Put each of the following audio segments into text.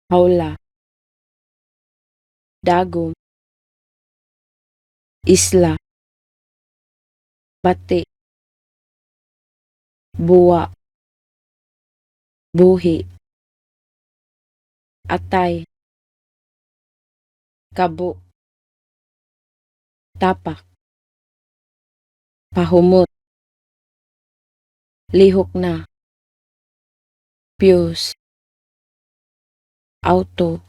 hawla, dagom, isla, bati, buwa, buhi, atay, kabo, tapak, pahumot, lihok na, fuse, auto,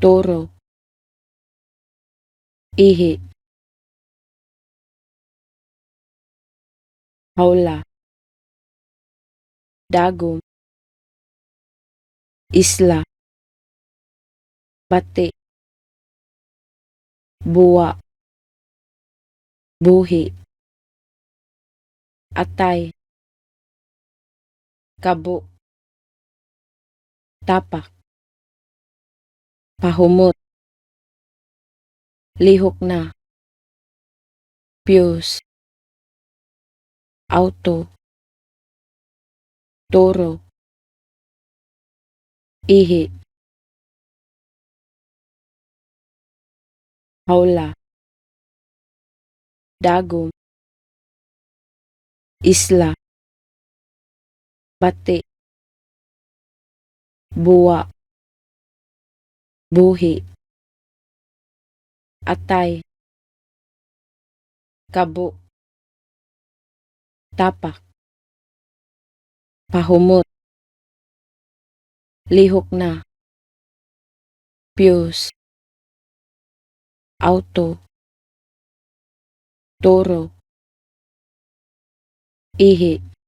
toro, ihi, hawla, dagom, isla, bati, buwa, buhi, atay, kabo, tapak, pahumot, lihok na, fuse, auto, toro, ihi, hawla, dagom, isla, bati, buwa, buhi, atay, kabo, tapak, pahumot, lihok na, fuse, auto, toro, ihi.